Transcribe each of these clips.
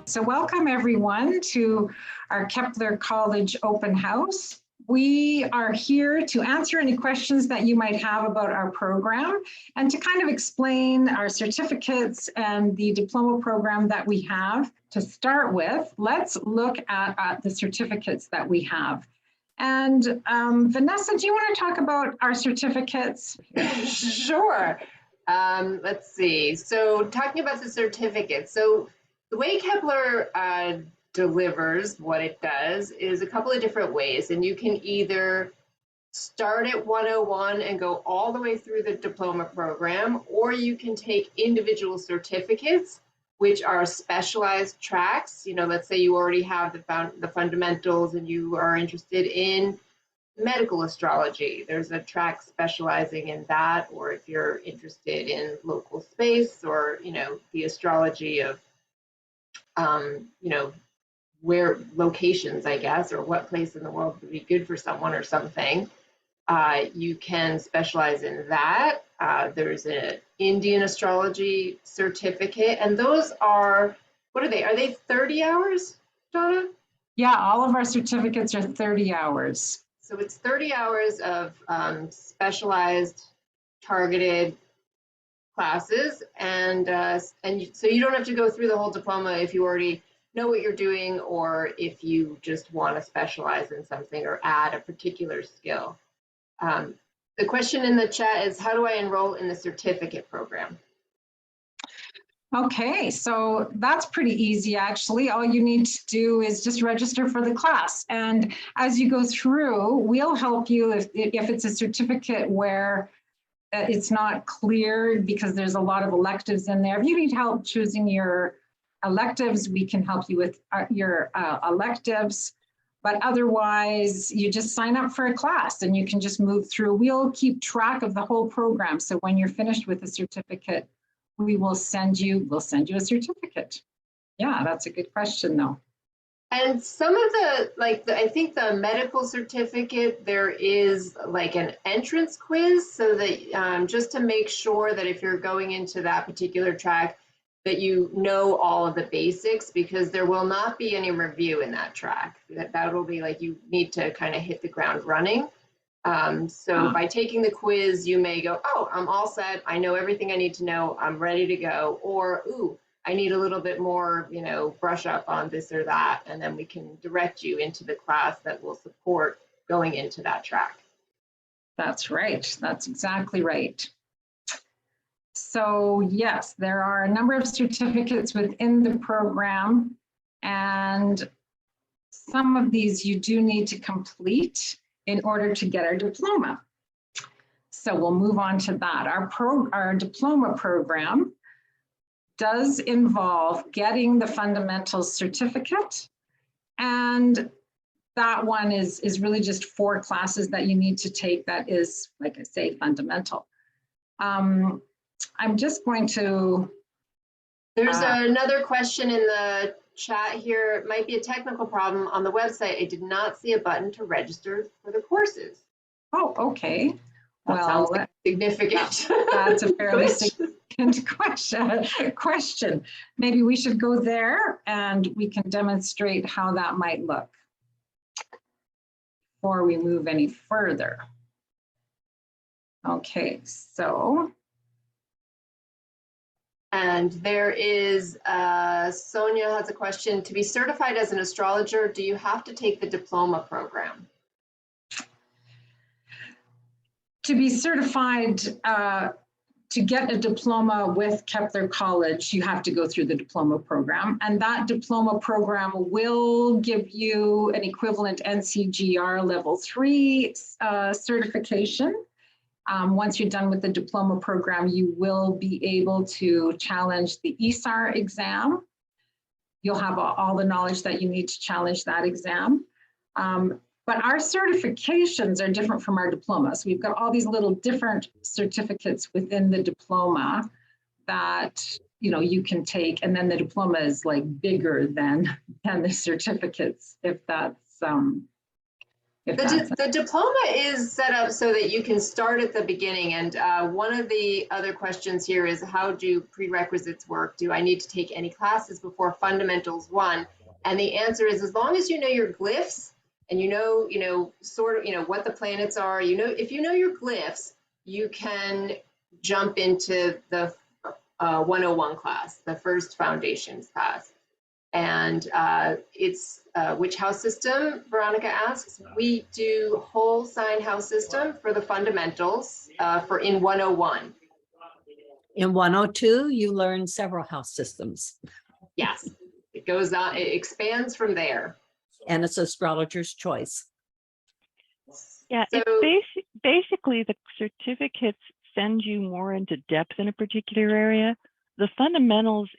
So welcome everyone to our Kepler College Open House. We are here to answer any questions that you might have about our program and to kind of explain our certificates and the diploma program that we have. To start with, let's look at the certificates that we have. And Vanessa, do you want to talk about our certificates? Sure. Let's see. So talking about the certificates. So the way Kepler delivers what it does is a couple of different ways. And you can either start at 101 and go all the way through the diploma program, or you can take individual certificates, which are specialized tracks. You know, let's say you already have the fundamentals and you are interested in medical astrology. There's a track specializing in that, or if you're interested in local space or, you know, the astrology of, you know, where locations, I guess, or what place in the world would be good for someone or something. You can specialize in that. There's an Indian astrology certificate, and those are, what are they? Are they 30 hours, Donna? Yeah, all of our certificates are 30 hours. So it's 30 hours of specialized, targeted classes, and so you don't have to go through the whole diploma if you already know what you're doing, or if you just want to specialize in something or add a particular skill. The question in the chat is, how do I enroll in the certificate program? Okay, so that's pretty easy actually. All you need to do is just register for the class. And as you go through, we'll help you if it's a certificate where it's not clear because there's a lot of electives in there. If you need help choosing your electives, we can help you with your electives. But otherwise, you just sign up for a class and you can just move through. We'll keep track of the whole program. So when you're finished with the certificate, we'll send you a certificate. Yeah, that's a good question though. And some of the, I think the medical certificate, there is like an entrance quiz, so that just to make sure that if you're going into that particular track, that you know all of the basics, because there will not be any review in that track. That will be like, you need to kind of hit the ground running. So by taking the quiz, you may go, oh, I'm all set. I know everything I need to know. I'm ready to go. Or, ooh, I need a little bit more, you know, brush up on this or that. And then we can direct you into the class that will support going into that track. That's right. That's exactly right. So yes, there are a number of certificates within the program, and some of these you do need to complete in order to get our diploma. So we'll move on to that. Our diploma program does involve getting the fundamentals certificate, and that one is really just 4 classes that you need to take. That is, like I say, fundamental. I'm just going to... There's another question in the chat here. It might be a technical problem on the website. I did not see a button to register for the courses. Oh, okay. That sounds like significant. That's a fairly significant question. Maybe we should go there and we can demonstrate how that might look before we move any further. Okay, so. And there is, Sonia has a question. To be certified as an astrologer, do you have to take the diploma program? To be certified, to get a diploma with Kepler College, you have to go through the diploma program. And that diploma program will give you an equivalent NCGR level 3 certification. Once you're done with the diploma program, you will be able to challenge the ESAR exam. You'll have all the knowledge that you need to challenge that exam. But our certifications are different from our diplomas. We've got all these little different certificates within the diploma that, you know, you can take, and then the diploma is like bigger than the certificates, if The diploma is set up so that you can start at the beginning. And one of the other questions here is, how do prerequisites work? Do I need to take any classes before Fundamentals 1? And the answer is, as long as you know your glyphs and you know, sort of, what the planets are, if you know your glyphs, you can jump into the 101 class, the first foundations class. And it's which house system, Veronica asks. We do whole sign house system for the fundamentals for in 101. In 102, you learn several house systems. Yes, it goes on, it expands from there. And it's astrologer's choice. Yeah, So, basically the certificates send you more into depth in a particular area. The fundamentals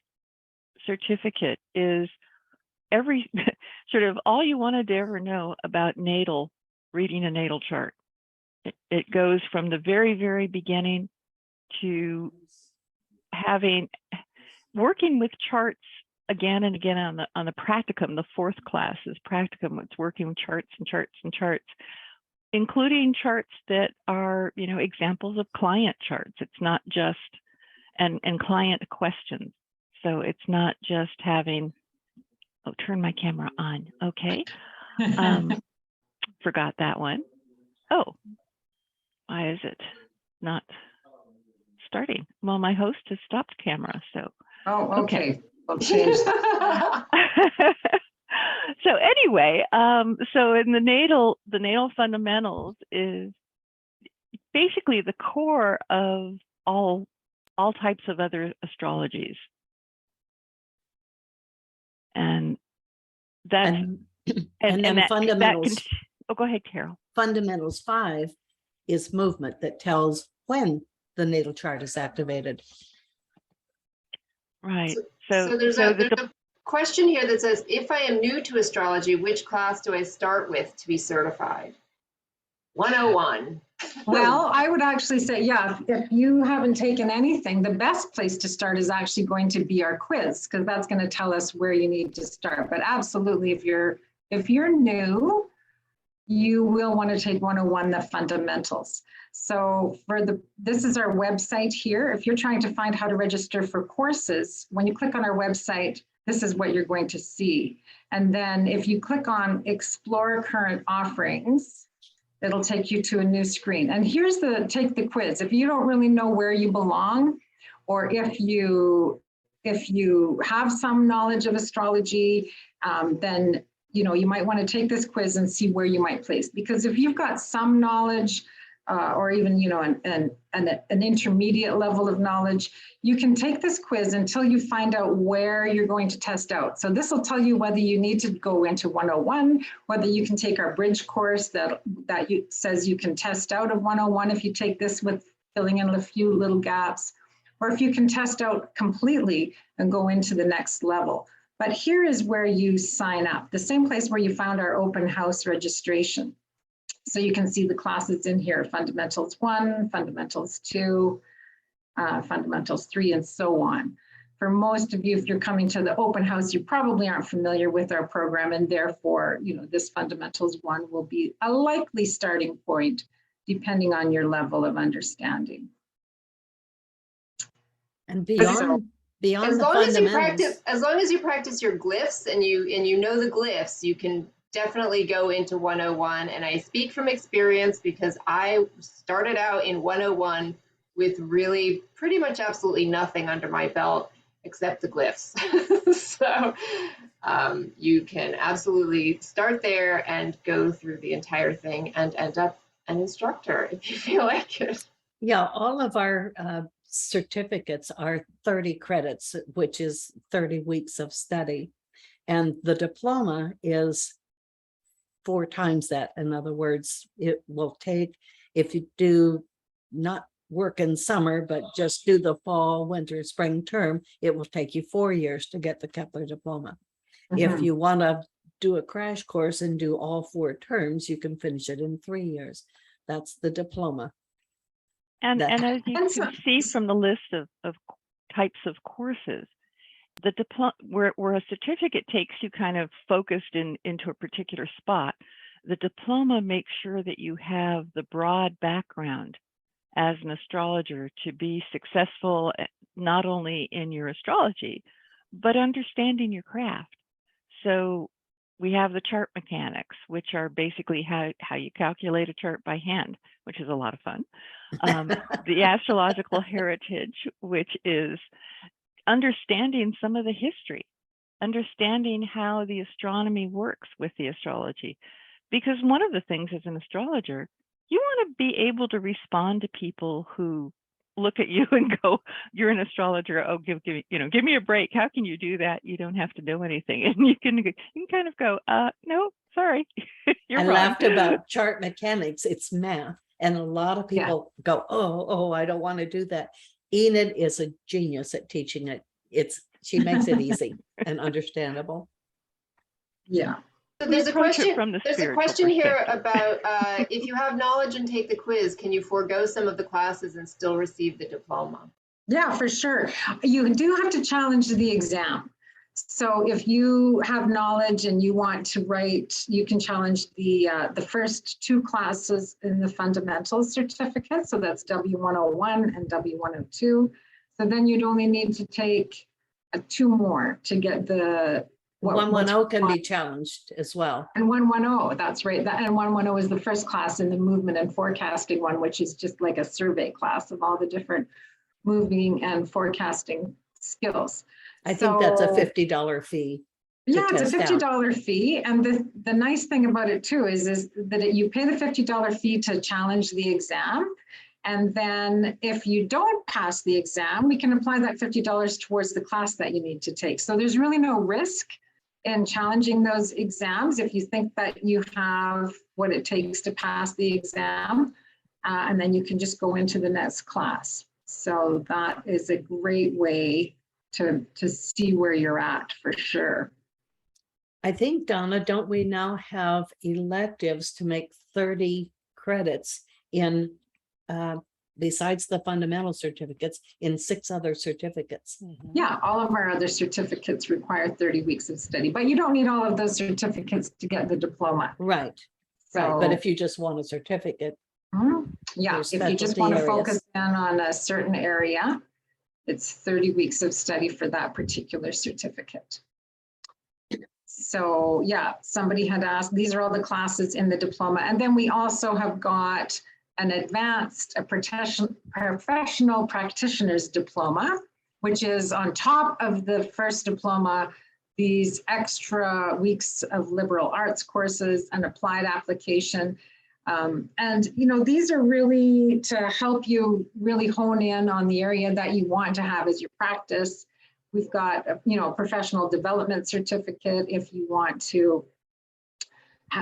certificate is every sort of all you wanted to ever know about reading a natal chart. It goes from the very, very beginning to working with charts again and again on the practicum. The fourth class is practicum. It's working with charts and charts and charts, including charts that are, examples of client charts. It's not just, and client questions. So it's not just having, turn my camera on. Okay. Forgot that one. Oh, why is it not starting? Well, my host has stopped camera, so. Oh, okay. We'll change that. So anyway, so in the natal fundamentals is basically the core of all types of other astrologies. And that's and then fundamentals. Go ahead, Carol. Fundamentals 5 is movement that tells when the natal chart is activated. Right. So there's a question here that says, if I am new to astrology, which class do I start with to be certified? 101. Well, I would actually say, yeah, if you haven't taken anything, the best place to start is actually going to be our quiz, because that's going to tell us where you need to start. But absolutely, if you're new, you will want to take 101, the fundamentals. So this is our website here. If you're trying to find how to register for courses, when you click on our website, this is what you're going to see. And then if you click on Explore Current Offerings, it'll take you to a new screen. And here's take the quiz. If you don't really know where you belong, or if you have some knowledge of astrology, then you might want to take this quiz and see where you might place. Because if you've got some knowledge, or even an intermediate level of knowledge, you can take this quiz until you find out where you're going to test out. So this will tell you whether you need to go into 101, whether you can take our bridge course that says you can test out of 101 if you take this with filling in a few little gaps, or if you can test out completely and go into the next level. But here is where you sign up, the same place where you found our open house registration. So you can see the classes in here: Fundamentals 1, Fundamentals 2, Fundamentals 3, and so on. For most of you, if you're coming to the open house, you probably aren't familiar with our program, and therefore, this Fundamentals 1 will be a likely starting point, depending on your level of understanding. And beyond as the long fundamentals, as long as you practice your glyphs and you know the glyphs, you can definitely go into 101. And I speak from experience because I started out in 101 with really pretty much absolutely nothing under my belt except the glyphs. So you can absolutely start there and go through the entire thing and end up an instructor if you feel like it. yeah, all of our certificates are 30 credits, which is 30 weeks of study. And the diploma is 4 times that. In other words, it will take, if you do not work in summer, but just do the fall, winter, spring term, it will take you 4 years to get the Kepler diploma. If you want to do a crash course and do all 4 terms, you can finish it in 3 years. That's the diploma. And as you can see from the list of types of courses, the diploma, where a certificate takes you kind of focused into a particular spot, The diploma makes sure that you have the broad background as an astrologer to be successful, not only in your astrology, but understanding your craft. So we have the chart mechanics, which are basically how you calculate a chart by hand, which is a lot of fun. The astrological heritage, which is understanding some of the history, understanding how the astronomy works with the astrology. Because one of the things as an astrologer, you want to be able to respond to people who look at you and go, "You're an astrologer. Oh, give me a break. How can you do that? You don't have to know anything." And you can kind of go, "No, sorry, you're I wrong." laughed about chart mechanics. It's math. And a lot of people go, oh, I don't want to do that. Enid is a genius at teaching it. She makes it easy and understandable. Yeah. So there's a approach it question. from the There's a spiritual question here perspective. about if you have knowledge and take the quiz, can you forego some of the classes and still receive the diploma? Yeah, for sure. You do have to challenge the exam. So if you have knowledge and you want to write, you can challenge the first two classes in the fundamentals certificate. So that's W101 and W102. So then you'd only need to take 2 more to get the 110 can be challenged as well. And 110, that's right. And 110 is the first class in the movement and forecasting one, which is just like a survey class of all the different moving and forecasting skills. I think that's a $50 fee. Yeah, it's a $50 fee. And the nice thing about it too is that you pay the $50 fee to challenge the exam. And then if you don't pass the exam, we can apply that $50 towards the class that you need to take. So there's really no risk in challenging those exams if you think that you have what it takes to pass the exam, and then you can just go into the next class. So that is a great way to see where you're at for sure. I think, Donna, don't we now have electives to make 30 credits in, besides the fundamental certificates, in 6 other certificates? Yeah, all of our other certificates require 30 weeks of study, but you don't need all of those certificates to get the diploma. Right. So, Right. But if you just want a certificate. yeah, there's if you just specialty want to areas. focus in on a certain area, it's 30 weeks of study for that particular certificate. So yeah, somebody had asked, these are all the classes in the diploma. And then we also have got an advanced, a professional practitioner's diploma, which is on top of the first diploma, these extra weeks of liberal arts courses and applied application. And these are really to help you really hone in on the area that you want to have as your practice. We've got a professional development certificate if you want to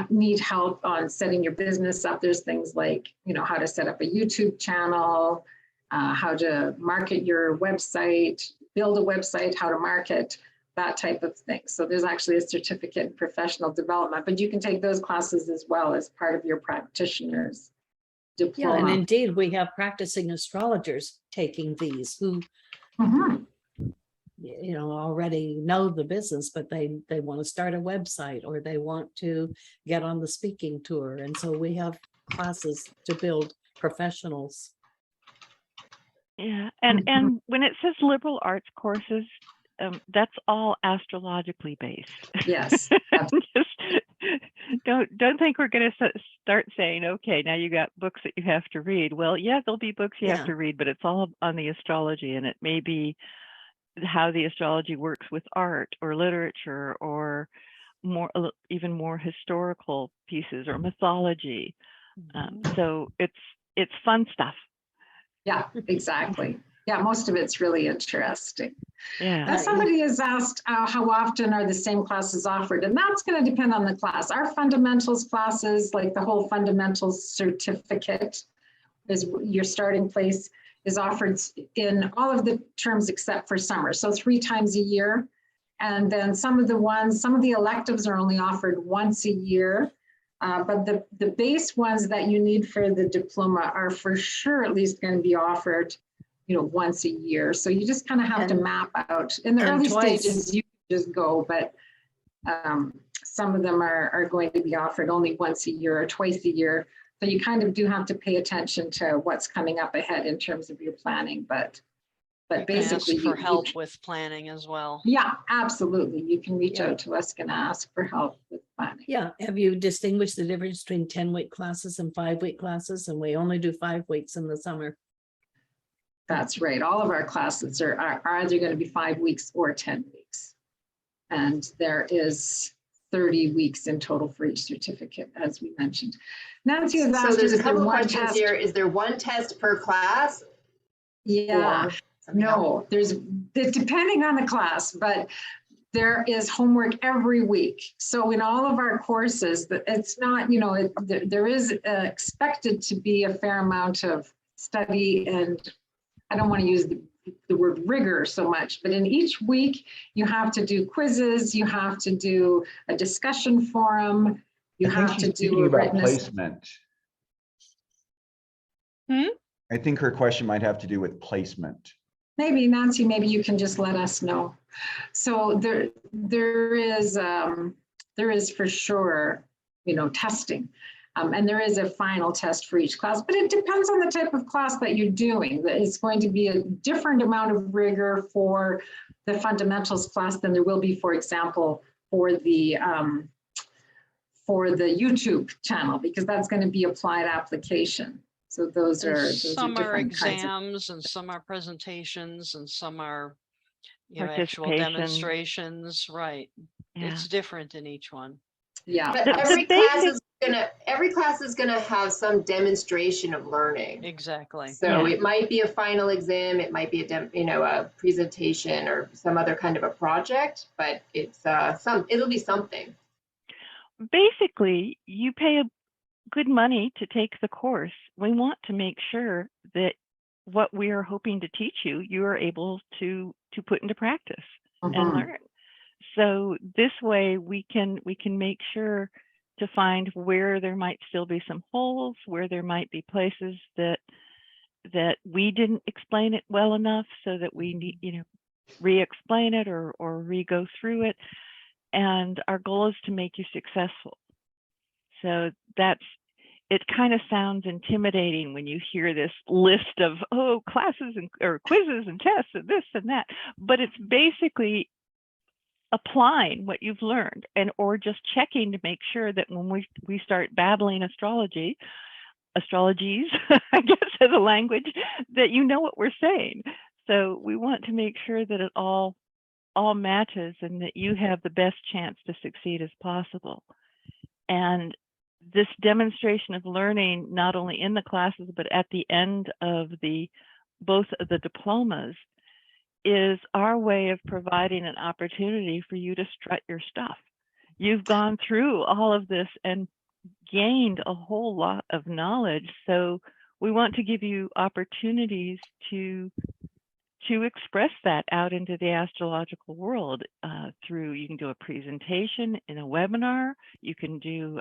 need help on setting your business up. There's things like how to set up a YouTube channel, how to market your website, build a website, how to market, that type of thing. So there's actually a certificate in professional development, but you can take those classes as well as part of your practitioner's diploma. Yeah, and indeed, we have practicing astrologers taking these who already know the business, but they want to start a website or they want to get on the speaking tour. And so we have classes to build professionals. Yeah, and when it says liberal arts courses, that's all astrologically based. Yes. Just don't think we're going to start saying, okay, now you got books that you have to read. Well, yeah, there'll be books you have to read, but it's all on the astrology, and it may be how the astrology works with art or literature or even more historical pieces or mythology. So it's fun stuff. Yeah, exactly. Yeah, most of it's really interesting. Yeah. Somebody has asked how often are the same classes offered, and that's going to depend on the class. Our fundamentals classes, like the whole fundamentals certificate, is your starting place, is offered in all of the terms except for summer. So 3 times a year. And then some of the electives are only offered once a year. But the base ones that you need for the diploma are for sure at least going to be offered, once a year. So you just kind of have to map out. In the early stages, you just go, but some of them are going to be offered only once a year or twice a year. So you kind of do have to pay attention to what's coming up ahead in terms of your planning, but basically ask for help with planning as well. Yeah, absolutely. You can reach Yeah. out to us and ask for help with planning. Yeah, have you distinguished the difference between 10-week classes and 5-week classes? And we only do 5 weeks in the summer. That's right. All of our classes are either going to be 5 weeks or 10 weeks. And there is 30 weeks in total for each certificate, as we mentioned. Nancy has asked, So there's is a there couple of one questions test? here. Is there one test per class? Yeah, Or something else? no, there's depending on the class, but there is homework every week. So in all of our courses, it's not, you know, there is expected to be a fair amount of study, and I don't want to use the word rigor so much, but in each week you have to do quizzes, you have to do a discussion forum, you have to do a written placement. Hmm? I think her question might have to do with placement. Maybe Nancy, maybe you can just let us know. So there is for sure, you know, testing. And there is a final test for each class, but it depends on the type of class that you're doing. It's going to be a different amount of rigor for the fundamentals class than there will be, for example, for the YouTube channel, because that's going to be applied application. So those are Some are different kinds of. exams and some are presentations and some are, you know, actual Participation. demonstrations, right? Yeah. It's different in each one. Yeah. But The every basic- class is gonna have some demonstration of learning. Exactly. So Yeah. it might be a final exam, it might be a presentation or some other kind of a project, but it's it'll be something. Basically, you pay good money to take the course. We want to make sure that what we are hoping to teach you, you are able to put into practice and Mhm. learn. So this way we can make sure to find where there might still be some holes, where there might be places that we didn't explain it well enough, so that we need, you know, re-explain it or re-go through it. And our goal is to make you successful. So it kind of sounds intimidating when you hear this list of, oh, classes or quizzes and tests and this and that, but it's basically applying what you've learned or just checking to make sure that when we start babbling astrologies, I guess as a language, that you know what we're saying. So we want to make sure that it all matches and that you have the best chance to succeed as possible. And this demonstration of learning, not only in the classes, but at the end of both of the diplomas, is our way of providing an opportunity for you to strut your stuff. You've gone through all of this and gained a whole lot of knowledge. So we want to give you opportunities to express that out into the astrological world through, you can do a presentation in a webinar, you can do,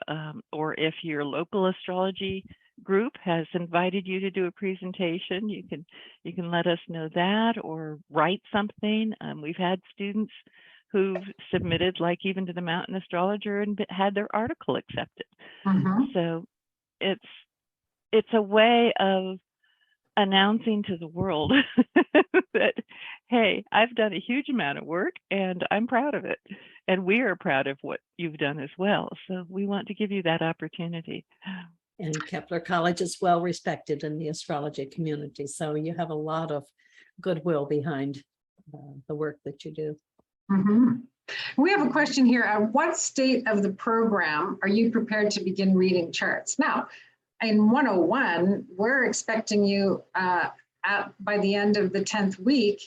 or if your local astrology group has invited you to do a presentation, you can let us know that, or write something. We've had students who've submitted, like even to the Mountain Astrologer, and had their article accepted. Mhm. So it's a way of announcing to the world that, hey, I've done a huge amount of work and I'm proud of it. And we are proud of what you've done as well. So we want to give you that opportunity. And Kepler College is well respected in the astrology community. So you have a lot of goodwill behind the work that you do. Mhm. We have a question here. At what state of the program are you prepared to begin reading charts? Now, in 101, we're expecting you by the end of the 10th week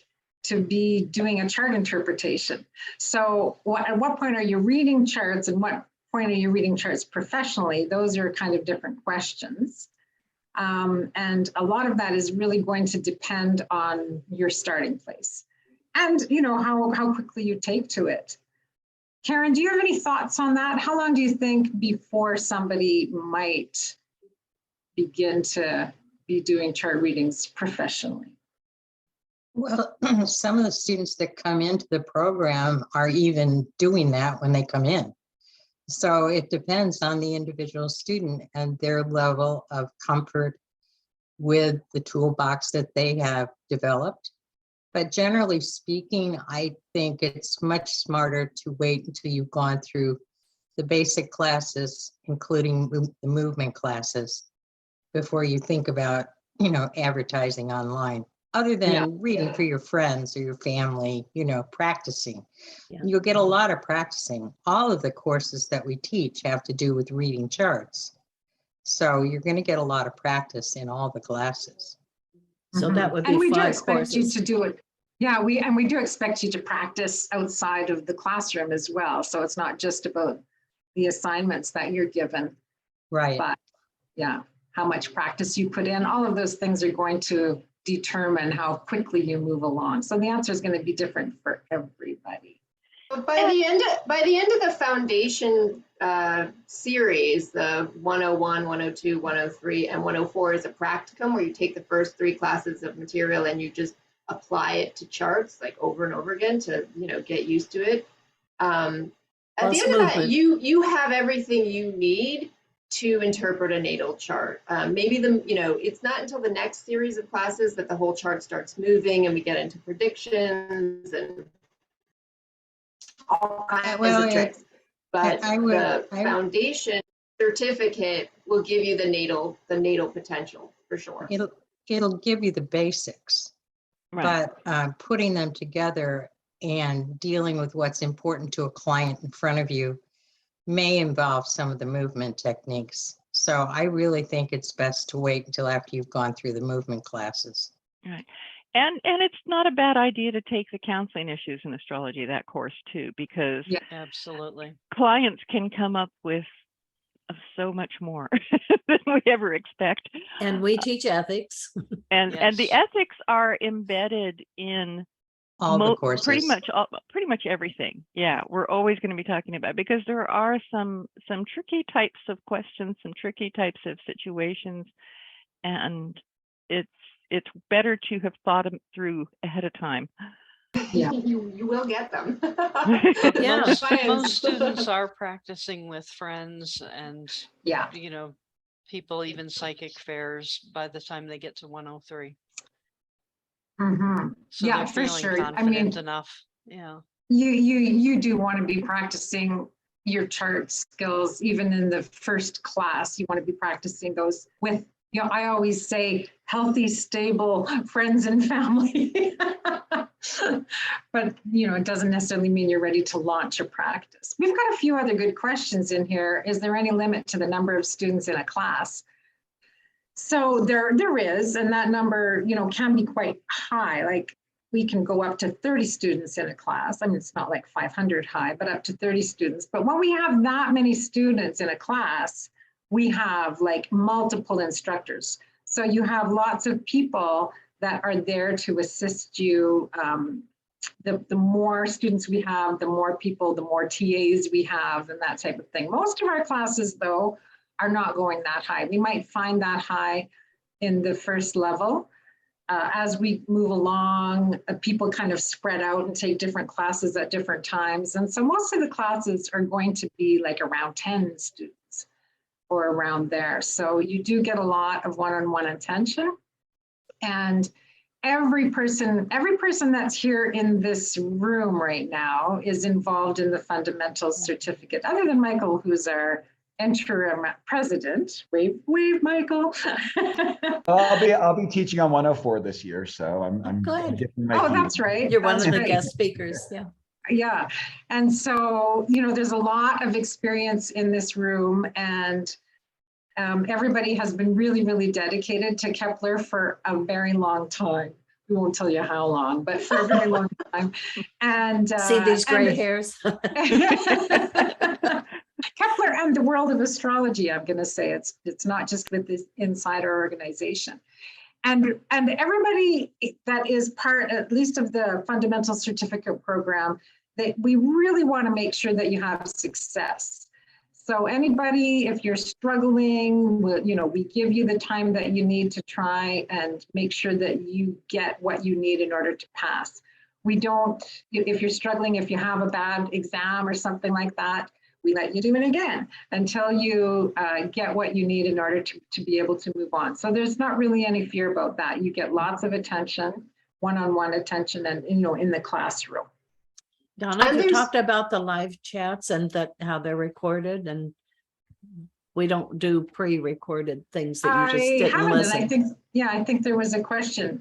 to be doing a chart interpretation. So at what point are you reading charts, and what point are you reading charts professionally? Those are kind of different questions. And a lot of that is really going to depend on your starting place and, you know, how quickly you take to it. Karen, do you have any thoughts on that? How long do you think before somebody might begin to be doing chart readings professionally? Well, some of the students that come into the program are even doing that when they come in. So it depends on the individual student and their level of comfort with the toolbox that they have developed. But generally speaking, I think it's much smarter to wait until you've gone through the basic classes, including the movement classes, before you think about, advertising online, other than reading for your friends or your family, practicing. Yeah. You'll get a lot of practicing. All of the courses that we teach have to do with reading charts. So you're going to get a lot of practice in all the classes. So that would be And we do 5 expect you courses. to do it. Yeah, we do expect you to practice outside of the classroom as well. So it's not just about the assignments that you're given, Right. but yeah, how much practice you put in, all of those things are going to determine how quickly you move along. So the answer is going to be different for everybody. But by the end of the foundation series, the 101, 102, 103, and 104 is a practicum where you take the first 3 classes of material and you just apply it to charts like over and over again to get used to it. At the end of that, you have everything you need to interpret a natal chart. Maybe it's not until the next series of classes that the whole chart starts moving and we get into predictions and all kinds of tricks. But the foundation certificate will give you the natal potential for sure. It'll give you the basics, Right. but putting them together and dealing with what's important to a client in front of you may involve some of the movement techniques. So I really think it's best to wait until after you've gone through the movement classes. Right. And it's not a bad idea to take the counseling issues in astrology, that course too, because Absolutely. clients can come up with so much more than we ever expect. And we teach ethics. And the ethics are embedded in all the courses, pretty much everything. Yeah, we're always going to be talking about, because there are some tricky types of questions, some tricky types of situations, and it's better to have thought them through ahead of time. Yeah. You will get them. Yeah. Most students are practicing with friends and people, even psychic fairs, by the time they get to 103. Mm-hmm. So Yeah, they're for feeling sure. confident enough. Yeah. You do want to be practicing your chart skills even in the first class. You want to be practicing those with, I always say healthy, stable friends and family. But it doesn't necessarily mean you're ready to launch a practice. We've got a few other good questions in here. Is there any limit to the number of students in a class? So there is, and that number, can be quite high. Like we can go up to 30 students in a class. I mean, it's not like 500 high, but up to 30 students. But when we have that many students in a class, we have like multiple instructors. So you have lots of people that are there to assist you. The more students we have, the more people, the more TAs we have, and that type of thing. Most of our classes, though, are not going that high. We might find that high in the first level. As we move along, people kind of spread out and take different classes at different times. And so most of the classes are going to be like around 10 students or around there. So you do get a lot of one-on-one attention. And every person that's here in this room right now is involved in the fundamentals certificate, other than Michael, who's our interim president. Wave, Michael. I'll be teaching on 104 this year, so I'm Good. That's right. You're one of the right. guest speakers. Yeah. Yeah. And so, there's a lot of experience in this room, and everybody has been really, really dedicated to Kepler for a very long time. We won't tell you how long, but for a very long time. And see these gray hairs. Kepler and the world of astrology, I'm going to say it's not just with this inside our organization. And everybody that is part, at least of the fundamental certificate program, that we really want to make sure that you have success. So anybody, if you're struggling, we give you the time that you need to try and make sure that you get what you need in order to pass. We don't, if you're struggling, if you have a bad exam or something like that, we let you do it again until you get what you need in order to be able to move on. So there's not really any fear about that. You get lots of attention, one-on-one attention, and in the classroom. Donna, And you there's- talked about the live chats and that how they're recorded, and we don't do pre-recorded things that you just sit and haven't, listen. and I think there was a question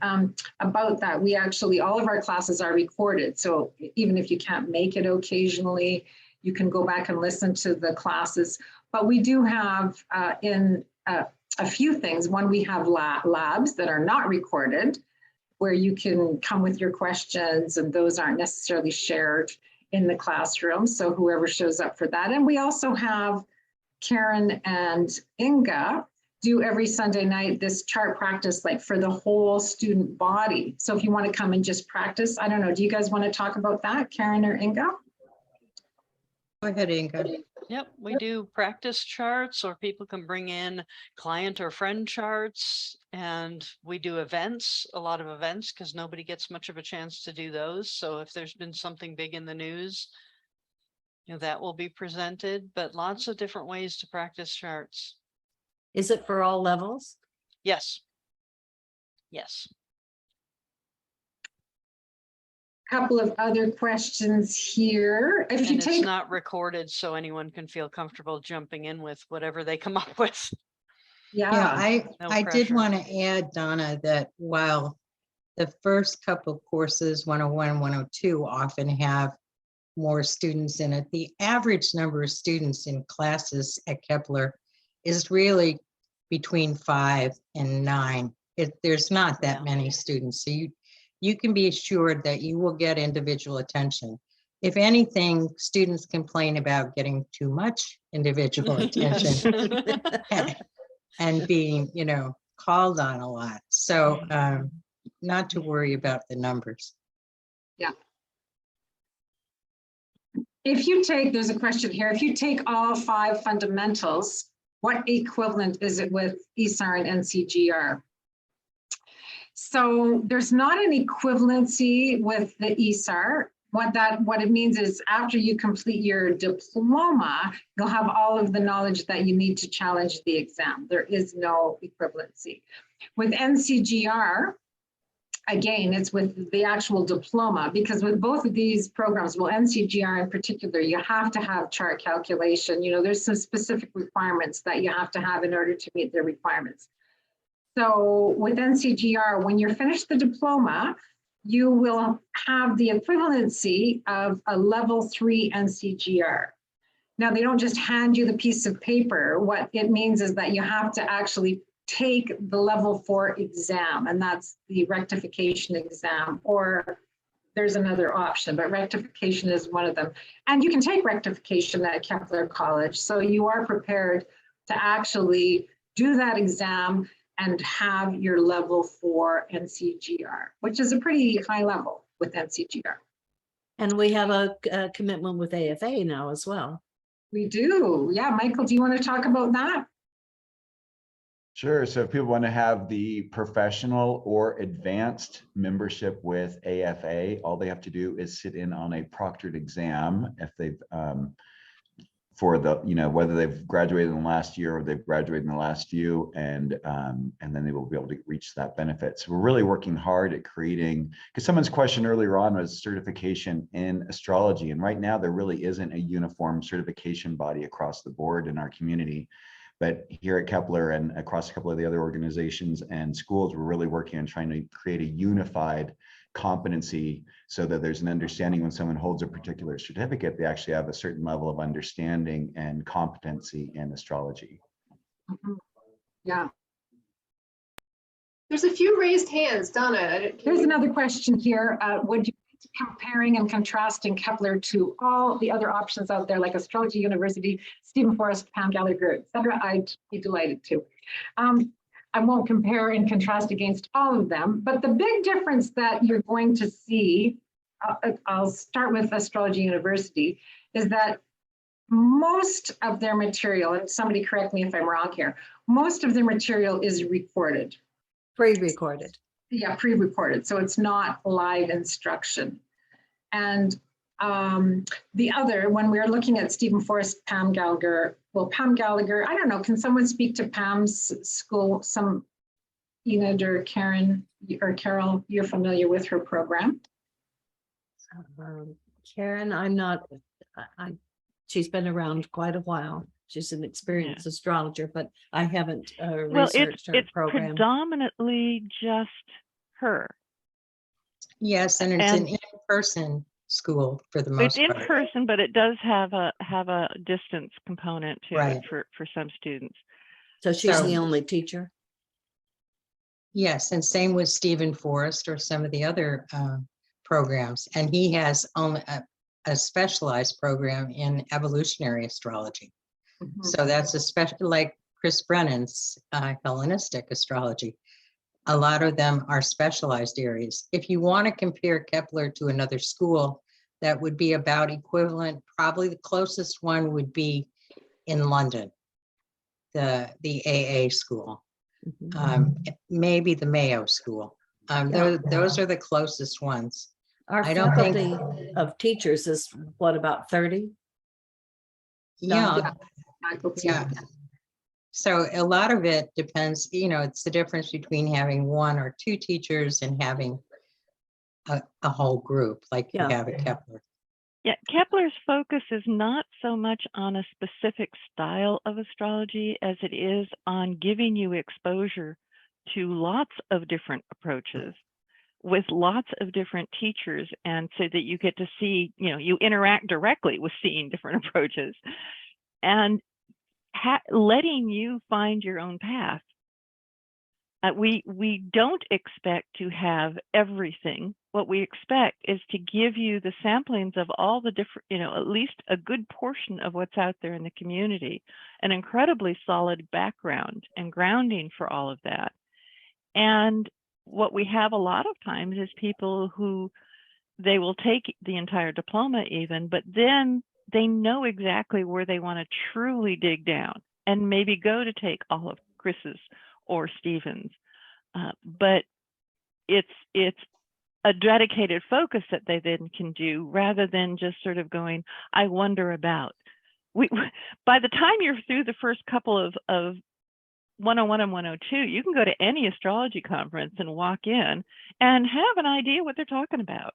about that. We actually, all of our classes are recorded. So even if you can't make it occasionally, you can go back and listen to the classes. But we do have a few things. One, we have labs that are not recorded, where you can come with your questions, and those aren't necessarily shared in the classroom. So whoever shows up for that. And we also have Karen and Inga do every Sunday night this chart practice, like for the whole student body. So if you want to come and just practice, I don't know, do you guys want to talk about that, Karen or Inga? Go ahead, Inga. Yep, we do practice charts, or people can bring in client or friend charts, and we do events, a lot of events, because nobody gets much of a chance to do those. So if there's been something big in the news, that will be presented, but lots of different ways to practice charts. Is it for all levels? Yes. Yes. Couple of other questions here. If And you it's take, not recorded, so anyone can feel comfortable jumping in with whatever they come up with. Yeah, No I did pressure. want to add, Donna, that while the first couple courses, 101, 102, often have more students in it, the average number of students in classes at Kepler is really between 5 and 9. There's not that Yeah. many students, so you can be assured that you will get individual attention. If anything, students complain about getting too much individual attention and being, called on a lot. So not to worry about the numbers. yeah. If you take, there's a question here, if you take all 5 fundamentals, what equivalent is it with ESAR and NCGR? So there's not an equivalency with the ESAR. What it means is after you complete your diploma, you'll have all of the knowledge that you need to challenge the exam. There is no equivalency. With NCGR, again, it's with the actual diploma, because with both of these programs, well, NCGR in particular, you have to have chart calculation. There's some specific requirements that you have to have in order to meet their requirements. So with NCGR, when you're finished the diploma, you will have the equivalency of a level 3 NCGR. Now, they don't just hand you the piece of paper. What it means is that you have to actually take the level 4 exam, and that's the rectification exam, or there's another option, but rectification is one of them. And you can take rectification at Kepler College. So you are prepared to actually do that exam and have your level 4 NCGR, which is a pretty high level with NCGR. And we have a commitment with AFA now as well. We do. Yeah, Michael, do you want to talk about that? Sure. So if people want to have the professional or advanced membership with AFA, all they have to do is sit in on a proctored exam if they've for the, whether they've graduated in the last year or they've graduated in the last few, and then they will be able to reach that benefit. So we're really working hard at creating, because someone's question earlier on was certification in astrology. And right now there really isn't a uniform certification body across the board in our community. But here at Kepler and across a couple of the other organizations and schools, we're really working on trying to create a unified competency so that there's an understanding when someone holds a particular certificate, they actually have a certain level of understanding and competency in astrology. Mm-hmm. Yeah. There's a few raised hands, Donna. Here's another question here. Would you be comparing and contrasting Kepler to all the other options out there, like Astrology University, Stephen Forrest, Pam Gallagher, et cetera? I'd be delighted to. I won't compare and contrast against all of them, but the big difference that you're going to see, I'll start with Astrology University, is that most of their material, and somebody correct me if I'm wrong here, most of their material is recorded. Pre-recorded. Yeah, pre-recorded, so it's not live instruction. And the other, when we're looking at Stephen Forrest, Pam Gallagher, well, Pam Gallagher, I don't know, can someone speak to Pam's school? Enid or Karen or Carol, you're familiar with her program? Karen, I'm not, she's been around quite a while. She's an experienced astrologer, but I haven't researched her it's program. predominantly just her. Yes, and it's an in-person school for the most It's part. in person, but it does have a distance component to Right. it for some students. So she's So- the only teacher? Yes, and same with Stephen Forrest or some of the other programs. And he has only a specialized program in evolutionary astrology. Mhm. So that's especially like Chris Brennan's Hellenistic astrology. A lot of them are specialized areas. If you want to compare Kepler to another school, that would be about equivalent. Probably the closest one would be in London, the AA school. Maybe the Mayo School. Those are the closest ones. Our I don't think- faculty of teachers is what, about 30? Yeah, Faculty. yeah. So a lot of it depends, it's the difference between having one or two teachers and having a whole group like you Yeah. have at Kepler. Yeah, Kepler's focus is not so much on a specific style of astrology as it is on giving you exposure to lots of different approaches with lots of different teachers, and so that you get to see, you interact directly with seeing different approaches and letting you find your own path. We don't expect to have everything. What we expect is to give you the samplings of all the different, at least a good portion of what's out there in the community, an incredibly solid background and grounding for all of that. And what we have a lot of times is people who they will take the entire diploma even, but then they know exactly where they want to truly dig down and maybe go to take all of Chris's or Stephen's. But it's a dedicated focus that they then can do rather than just sort of going, I wonder about. By the time you're through the first couple of 101 and 102, you can go to any astrology conference and walk in and have an idea what they're talking about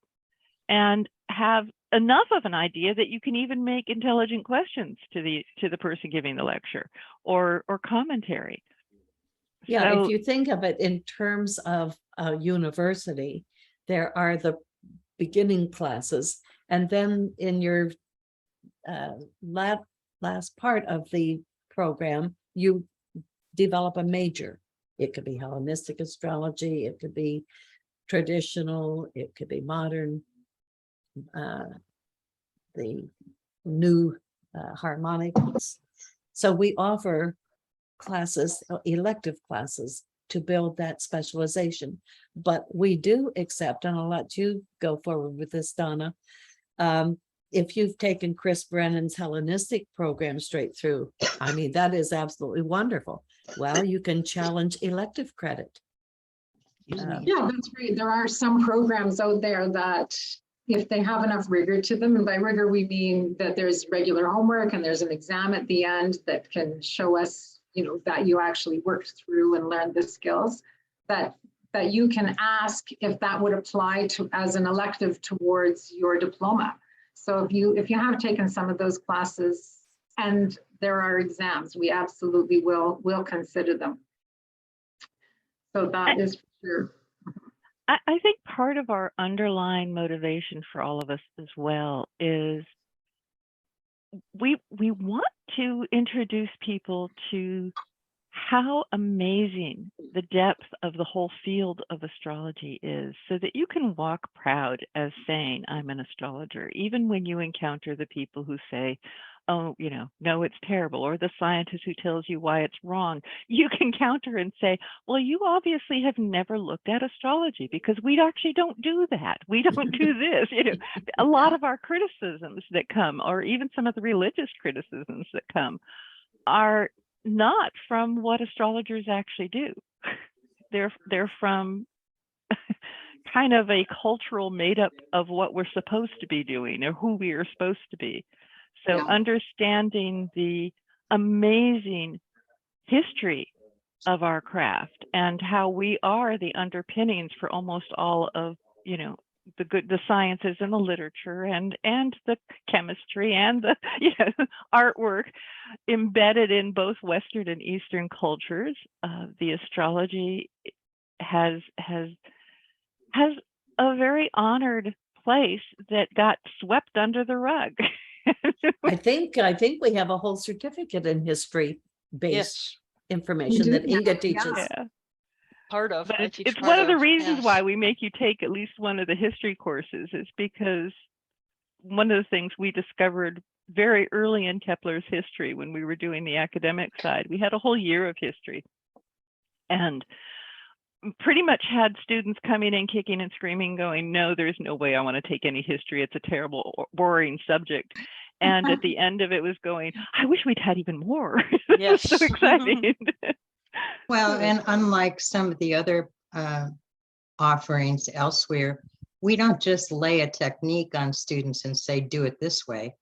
and have enough of an idea that you can even make intelligent questions to the person giving the lecture or commentary. Yeah, So, if you think of it in terms of a university, there are the beginning classes, and then in your last part of the program, you develop a major. It could be Hellenistic astrology, it could be traditional, it could be modern, the new harmonics. So we offer classes, elective classes, to build that specialization. But we do accept, and I'll let you go forward with this, Donna. If you've taken Chris Brennan's Hellenistic program straight through, I mean, that is absolutely wonderful. Well, you can challenge elective credit. Yeah, that's great. There are some programs out there that if they have enough rigor to them, and by rigor, we mean that there's regular homework and there's an exam at the end that can show us, that you actually worked through and learned the skills, that you can ask if that would apply to as an elective towards your diploma. So if you have taken some of those classes and there are exams, we absolutely will consider them. So that is for sure. I think part of our underlying motivation for all of us as well is we want to introduce people to how amazing the depth of the whole field of astrology is, so that you can walk proud as saying, I'm an astrologer, even when you encounter the people who say, oh, no, it's terrible, or the scientist who tells you why it's wrong. You can counter and say, well, you obviously have never looked at astrology, because we actually don't do that. We don't do this. A lot of our criticisms that come, or even some of the religious criticisms that come, are not from what astrologers actually do. They're from kind of a cultural made up of what we're supposed to be doing or who we are supposed to be. So Yeah. understanding the amazing history of our craft and how we are the underpinnings for almost all of, you know, the sciences and the literature and the chemistry and the, you know, artwork embedded in both Western and Eastern cultures. The astrology has a very honored place that got swept under the rug. I think we have a whole certificate in history based Yes, information do, that yeah, Inga teaches. Yeah. part of. But I it's, teach it's part one of the reasons yes. why we make you take at least one of the history courses, is because one of the things we discovered very early in Kepler's history when we were doing the academic side, we had a whole year of history and pretty much had students coming in kicking and screaming going, no, there's no way I want to take any history. It's a terrible, boring subject. And at the end of it was going, I wish we'd had even more. Yes. So exciting. Well, and unlike some of the other offerings elsewhere, we don't just lay a technique on students and say, do it this way.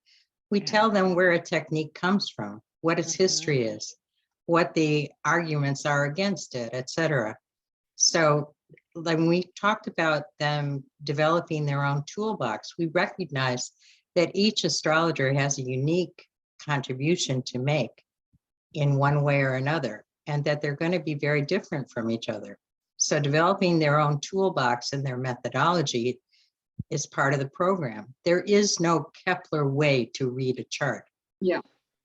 We Yeah. tell them where a technique comes from, what its history is, what the arguments are against it, etc. So when we talked about them developing their own toolbox, we recognize that each astrologer has a unique contribution to make in one way or another, and that they're going to be very different from each other. So developing their own toolbox and their methodology is part of the program. There is no Kepler way to read a chart. Yeah.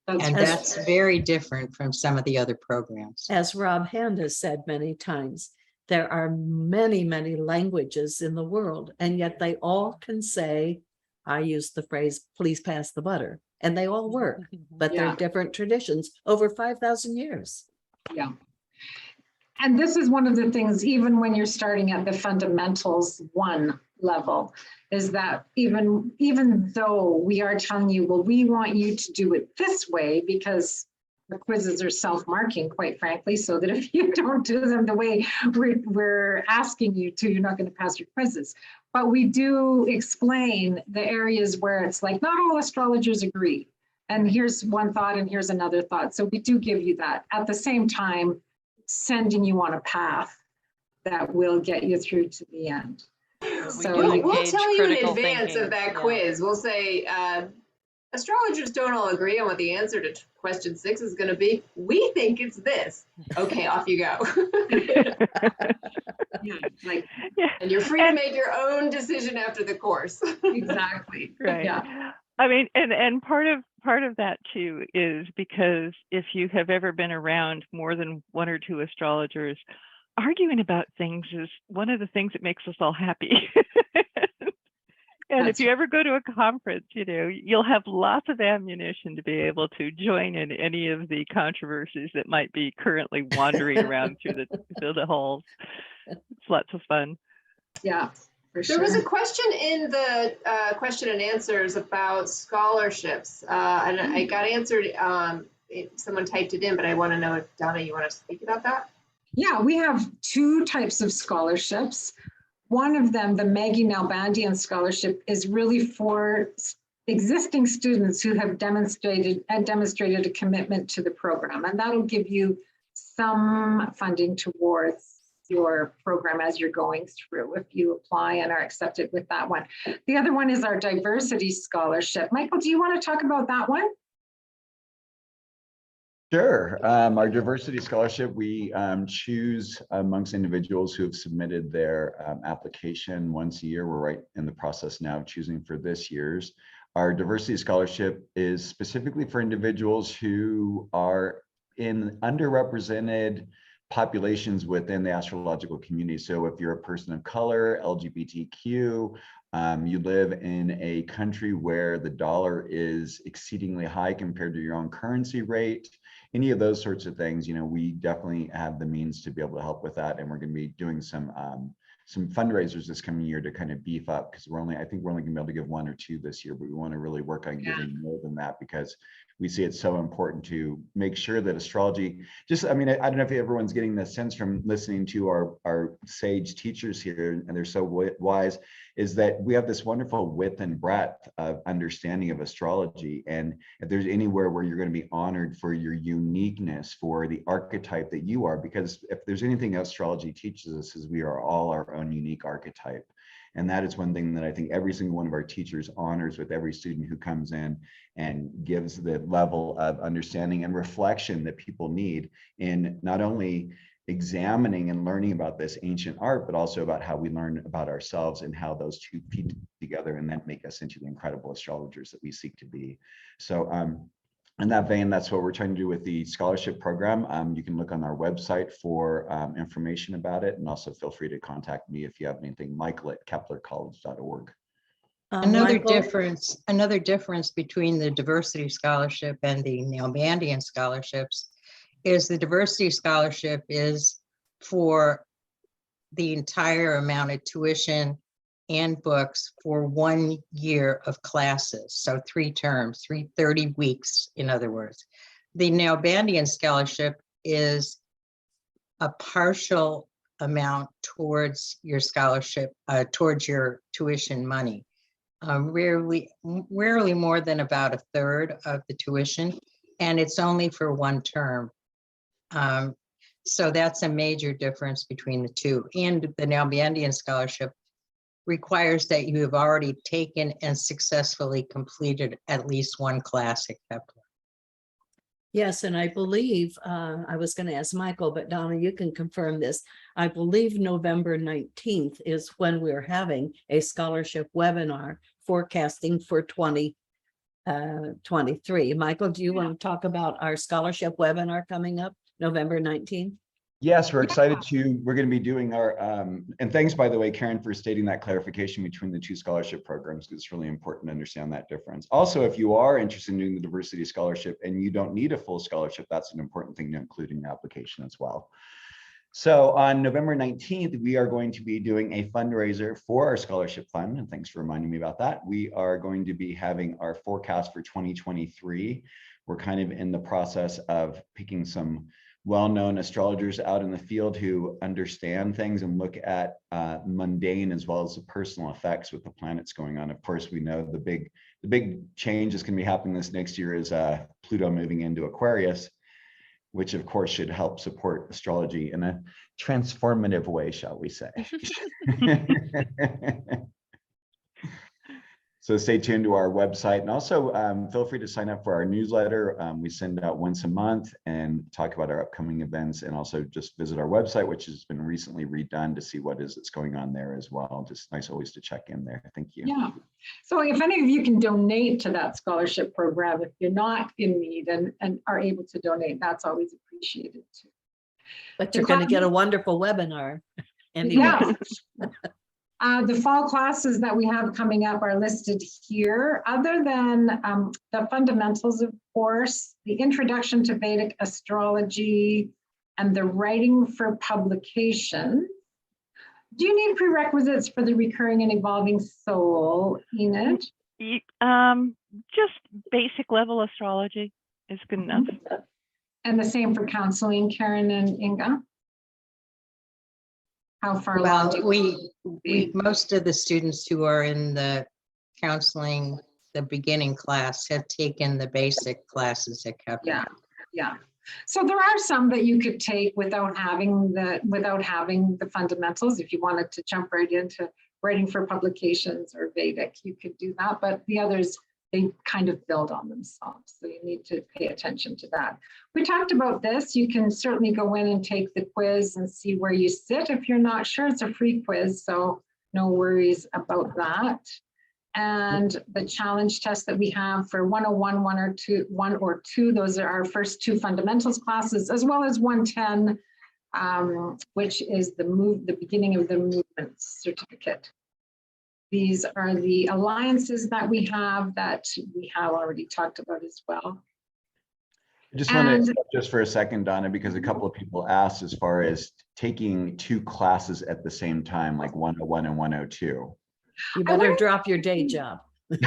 And right. that's very different from some of the other programs. As Rob Hand has said many times, there are many, many languages in the world, and yet they all can say, I use the phrase, please pass the butter, and they all work, but Yeah. they're different traditions over 5,000 years. Yeah. And this is one of the things, even when you're starting at the fundamentals 1 level, is that even though we are telling you, well, we want you to do it this way, because the quizzes are self-marking, quite frankly, so that if you don't do them the way we're asking you to, you're not going to pass your quizzes. But we do explain the areas where it's like, not all astrologers agree. And here's one thought and here's another thought. So we do give you that. At the same time, sending you on a path that will get you through to the end. So We'll tell you in critical advance thinking. of that Yeah. quiz. We'll say, astrologers don't all agree on what the answer to question 6 is going to be. We think it's this. Okay, off you go. yeah, like Yeah. And you're free to make your own decision after the course. exactly. Right. Yeah. I mean, and part of that too is because if you have ever been around more than 1 or 2 astrologers, arguing about things is one of the things that makes us all happy. And if you ever go to a conference, you know, you'll have lots of ammunition to be able to join in any of the controversies that might be currently wandering around through the halls. It's lots of fun. Yeah. For There sure. was a question in the question and answers about scholarships, and I got answered. Someone typed it in, but I want to know if, Donna, you want to speak about that? Yeah, we have 2 types of scholarships. One of them, the Maggie Nalbandian Scholarship, is really for existing students who have demonstrated a commitment to the program, and that'll give you some funding towards your program as you're going through if you apply and are accepted with that one. The other one is our Diversity Scholarship. Michael, do you want to talk about that one? Sure. Our diversity scholarship, we choose amongst individuals who have submitted their application once a year. We're right in the process now of choosing for this year's. Our diversity scholarship is specifically for individuals who are in underrepresented populations within the astrological community. So if you're a person of color, LGBTQ, you live in a country where the dollar is exceedingly high compared to your own currency rate, any of those sorts of things, you know, we definitely have the means to be able to help with that. And we're going to be doing some some fundraisers this coming year to kind of beef up, because I think we're only gonna be able to give 1 or 2 this year, but we want to really work on giving more than that, because we see it's so important to make sure that astrology, I mean, I don't know if everyone's getting the sense from listening to our sage teachers here, and they're so wise, is that we have this wonderful width and breadth of understanding of astrology. And if there's anywhere where you're going to be honored for your uniqueness, for the archetype that you are, because if there's anything astrology teaches us, is we are all our own unique archetype. And that is one thing that I think every single one of our teachers honors with every student who comes in, and gives the level of understanding and reflection that people need in not only examining and learning about this ancient art, but also about how we learn about ourselves and how those two feed together and then make us into the incredible astrologers that we seek to be. So in that vein, that's what we're trying to do with the scholarship program. You can look on our website for information about it, and also feel free to contact me if you have anything, michael@keplercollege.org. Another Michael? difference between the diversity scholarship and the Nalbandian scholarships is the diversity scholarship is for the entire amount of tuition and books for 1 year of classes. So 3 terms, 30 weeks, in other words. The Nalbandian scholarship is a partial amount towards your scholarship, towards your tuition money. Rarely more than about 1/3 of the tuition, and it's only for 1 term. So that's a major difference between the two. And the Nalbandian scholarship requires that you have already taken and successfully completed at least 1 class at Kepler. Yes, and I believe, I was going to ask Michael, but Donna, you can confirm this. I believe November 19th is when we're having a scholarship webinar forecasting for 2023. Michael, do you want to talk about our scholarship webinar coming up November 19th? Yes, we're excited we're going to be doing our, and thanks, by the way, Karen, for stating that clarification between the 2 scholarship programs, because it's really important to understand that difference. Also, if you are interested in doing the diversity scholarship and you don't need a full scholarship, that's an important thing to include in your application as well. So on November 19th, we are going to be doing a fundraiser for our scholarship fund. And thanks for reminding me about that. We are going to be having our forecast for 2023. We're kind of in the process of picking some well-known astrologers out in the field who understand things and look at mundane as well as the personal effects with the planets going on. Of course, we know the big change that's going to be happening this next year is Pluto moving into Aquarius, which of course should help support astrology in a transformative way, shall we say. So stay tuned to our website, and also feel free to sign up for our newsletter. We send out once a month and talk about our upcoming events, and also just visit our website, which has been recently redone, to see what is that's going on there as well. Just nice always to check in there. Thank you. Yeah. So if any of you can donate to that scholarship program, if you're not in need and are able to donate, that's always appreciated too. But you're going to get a wonderful webinar. Anyway. Yeah. The fall classes that we have coming up are listed here. Other than the fundamentals, of course, the introduction to Vedic astrology and the writing for publication. Do you need prerequisites for the recurring and evolving soul, Enid? Just basic level astrology is good enough. And the same for counseling, Karen and Inga? How far Well, along do we most of the students who are in the counseling, the beginning class, have taken the basic classes at Kepler. Yeah. So there are some that you could take without having the fundamentals. If you wanted to jump right into writing for publications or Vedic, you could do that. But the others, they kind of build on themselves. So you need to pay attention to that. We talked about this. You can certainly go in and take the quiz and see where you sit. If you're not sure, it's a free quiz, so no worries about that. And the challenge test that we have for 101, 1 or 2, those are our first 2 fundamentals classes, as well as 110, which is the beginning of the movement certificate. These are the alliances that we have already talked about as well. Just want And- to just for a second, Donna, because a couple of people asked as far as taking 2 classes at the same time, like 101 and 102. You I better wouldn't- drop your day job. I've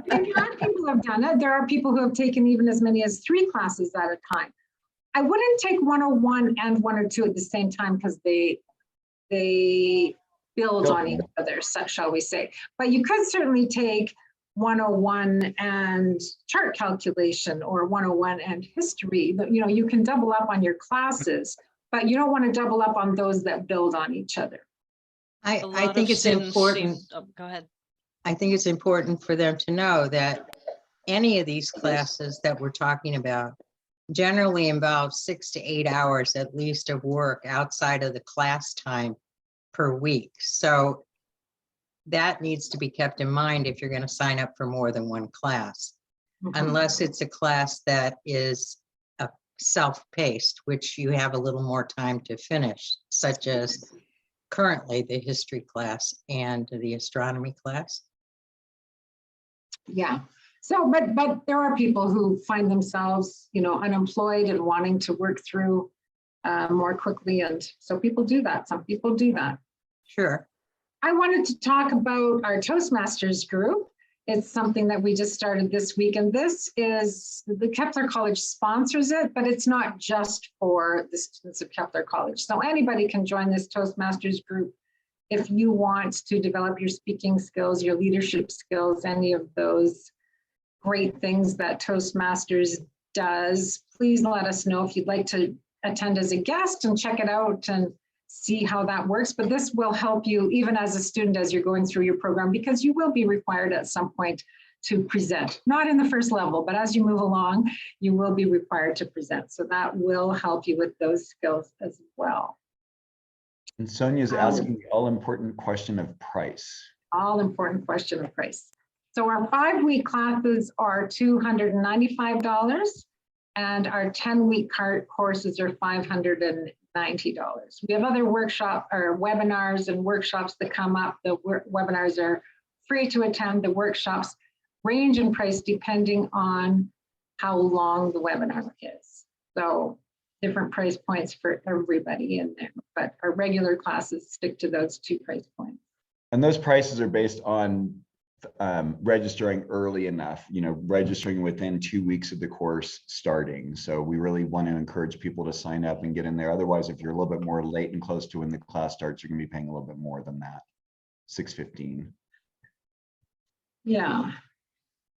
had people have done it. There are people who have taken even as many as 3 classes at a time. I wouldn't take 101 and 102 at the same time because they build on each other, so shall we say. But you could certainly take 101 and chart calculation or 101 and history. But you know, you can double up on your classes, but you don't want to double up on those that build on each other. A I lot think of it's students important. Oh, go ahead. I think it's important for them to know that any of these classes that we're talking about generally involve 6 to 8 hours at least of work outside of the class time per week. So that needs to be kept in mind if you're going to sign up for more than one class, unless it's a class that is a self-paced, which you have a little more time to finish, such as currently the history class and the astronomy class. Yeah. So, but there are people who find themselves, you know, unemployed and wanting to work through more quickly. And so people do that. Some people do that. Sure. I wanted to talk about our Toastmasters group. It's something that we just started this week, and this is the Kepler College sponsors it, but it's not just for the students of Kepler College. So anybody can join this Toastmasters group if you want to develop your speaking skills, your leadership skills, any of those great things that Toastmasters does. Please let us know if you'd like to attend as a guest and check it out and see how that works. But this will help you even as a student as you're going through your program, because you will be required at some point to present, not in the first level, but as you move along, you will be required to present. So that will help you with those skills as well. And Sonia's asking the all-important question of price. All important question of price. So our 5-week classes are $295 and our 10-week courses are $590. We have other workshop or webinars and workshops that come up. The webinars are free to attend. The workshops range in price depending on how long the webinar is. So different price points for everybody in there, but our regular classes stick to those 2 price points. And those prices are based on registering early enough, you know, registering within 2 weeks of the course starting. So we really want to encourage people to sign up and get in there. Otherwise, if you're a little bit more late and close to when the class starts, you're going to be paying a little bit more than that, $615. Yeah.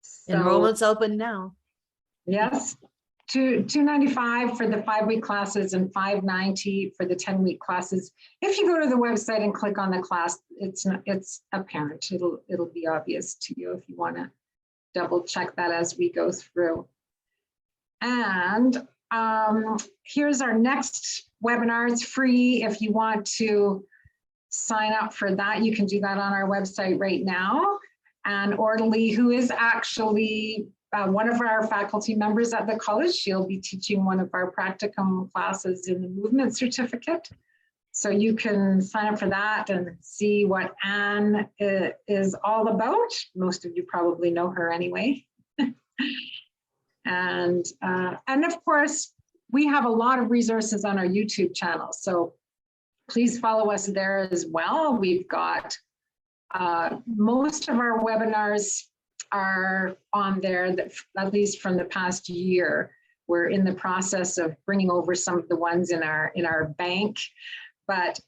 So, Enrollment's open now. yes, $295 for the 5-week classes and $590 for the 10-week classes. If you go to the website and click on the class, it's apparent. It'll be obvious to you if you want to double check that as we go through. And here's our next webinar. It's free. If you want to sign up for that, you can do that on our website right now. And Orderly, who is actually one of our faculty members at the college, she'll be teaching one of our practicum classes in the movement certificate. So you can sign up for that and see what Anne is all about. Most of you probably know her anyway. And of course, we have a lot of resources on our YouTube channel. So please follow us there as well. We've got most of our webinars are on there, that at least from the past year. We're in the process of bringing over some of the ones in our bank, but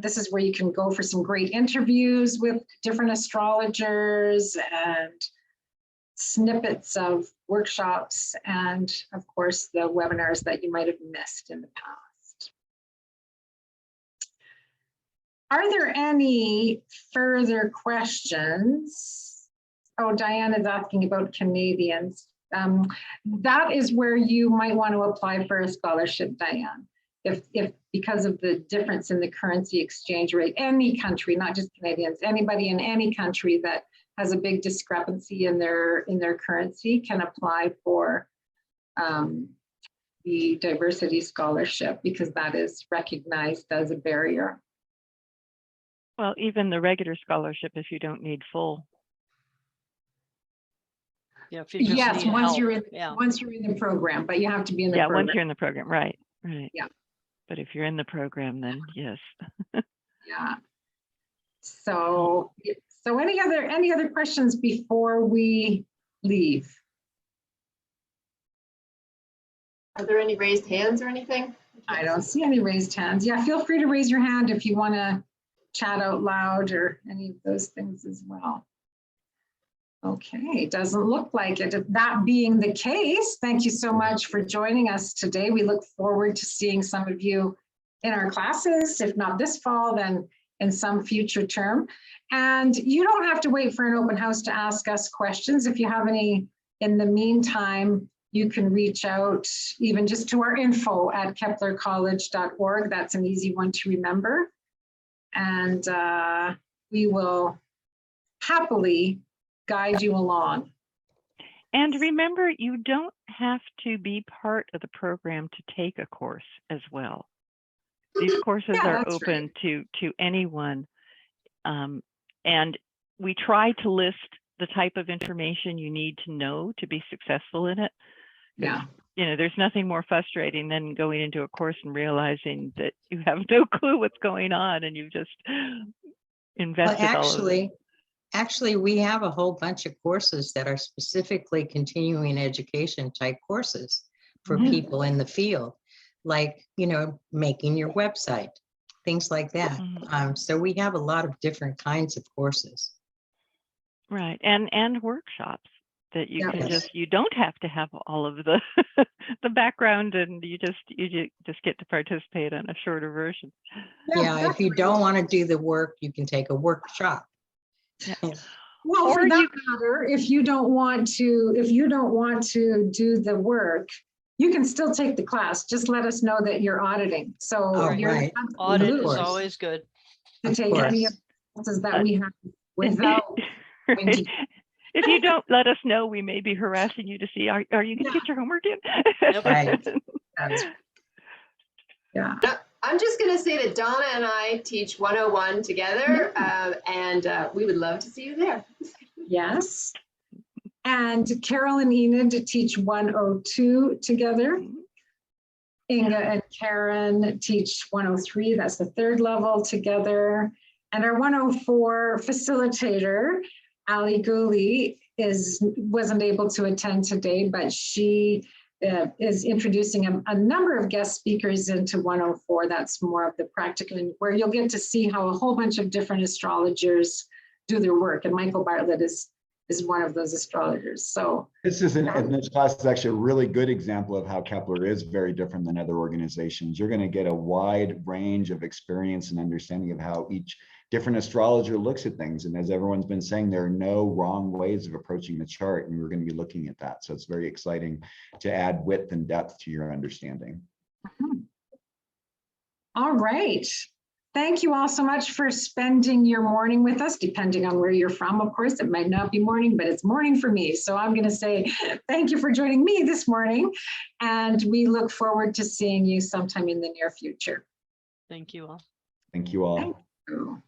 this is where you can go for some great interviews with different astrologers and snippets of workshops, and of course the webinars that you might have missed in the past. Are there any further questions? Oh, Diane is asking about Canadians. That is where you might want to apply for a scholarship, Diane. If because of the difference in the currency exchange rate, any country, not just Canadians, anybody in any country that has a big discrepancy in their currency can apply for the diversity scholarship, because that is recognized as a barrier. Well, even the regular scholarship, if you don't need full. Yeah, if you just Yes, need once help. you're in, Yeah. once you're in the program, but you have to be in the Yeah, program. once you're in the program, right, right. Yeah. But if you're in the program, then yes. Yeah. So, any other questions before we leave? Are there any raised hands or anything? I don't see any raised hands. Yeah, feel free to raise your hand if you want to chat out loud or any of those things as well. Okay, doesn't look like it. That being the case, thank you so much for joining us today. We look forward to seeing some of you in our classes, if not this fall, then in some future term. And you don't have to wait for an open house to ask us questions. If you have any in the meantime, you can reach out even just to our info@keplercollege.org. That's an easy one to remember. And we will happily guide you along. And remember, you don't have to be part of the program to take a course as well. These courses Yeah, are that's open to anyone. And we try to list the type of information you need to know to be successful in it. Yeah. You know, there's nothing more frustrating than going into a course and realizing that you have no clue what's going on and you've just invested all of it. Actually, we have a whole bunch of courses that are specifically continuing education type courses for people in the field, like, you know, making your website, things like that. So we have a lot of different kinds of courses. Right, and workshops that you can just, you don't have to have all of the the background, and you just get to participate in a shorter version. Yeah, if you don't want to do the work, you can take a workshop. Yeah. Well, Or for that matter, if you don't want to do the work, you can still take the class. Just let us know that you're auditing. So you're right. Audit absolutely is always good. to take any of the classes that we have without. Right. If you don't let us know, we may be harassing you to see, are you going to get your homework in? Right. Yeah. I'm just going to say that Donna and I teach 101 together, and we would love to see you there. Yes. And Carol and Enid teach 102 together. Inga and Karen teach 103. That's the third level together. And our 104 facilitator, Ali Gouli, wasn't able to attend today, but she is introducing a number of guest speakers into 104. That's more of the practical, where you'll get to see how a whole bunch of different astrologers do their work. And Michael Bartlett is one of those astrologers. So this class is actually a really good example of how Kepler is very different than other organizations. You're going to get a wide range of experience and understanding of how each different astrologer looks at things. And as everyone's been saying, there are no wrong ways of approaching the chart, and we're going to be looking at that. So it's very exciting to add width and depth to your understanding. All right. Thank you all so much for spending your morning with us, depending on where you're from. Of course, it might not be morning, but it's morning for me. So I'm going to say thank you for joining me this morning. And we look forward to seeing you sometime in the near future. Thank you all. Thank you all. Thank you.